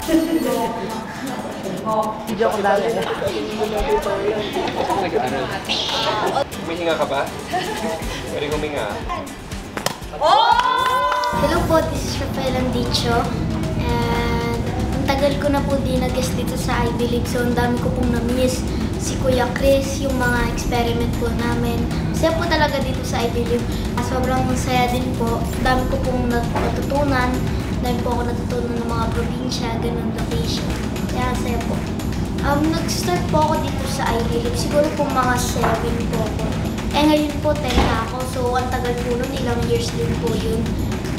Video ko dali. Nag-aaral. Humihinga ka ba? Pwede huminga. Hello po, this is Rafael Andicho. And ang tagal ko na po di nag-guest dito sa I Believe. So ang dami ko pong na-miss. Si Kuya Chris, yung mga experiment po namin. Masaya po talaga dito sa I Believe. Sobrang saya din po. Ang dami ko pong natutunan. Dahil po ako natutunan ng mga probinsya, ganun location. Kaya saya po. Nag-start po ako dito sa I Believe. Siguro po mga 7 po ako. Ngayon po 10 na ako. So ang tagal po nun, ilang years din po yun.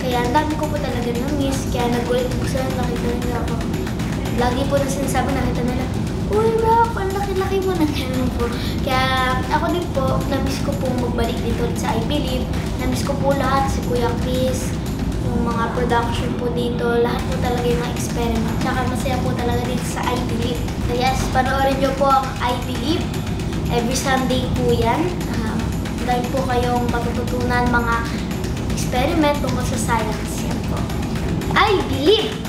Kaya ang dami ko po talaga na-miss. Kaya nag-ulit po sila, nakita nila ako. Lagi po na sinasabi, nakita nila, uy, Rock, ang laki-laki mo na gano'n po. Kaya ako din po, na-miss ko po magbalik dito sa I Believe. Na-miss ko po lahat, si Kuya Chris, yung mga production po dito, lahat po talaga yung mga experiment. Tsaka masaya po talaga dito sa I Believe. So yes, panoorin nyo po ang I Believe. Every Sunday po yan. Dahil po kayong matututunan mga experiment tungkol sa science. Yan po. I Believe!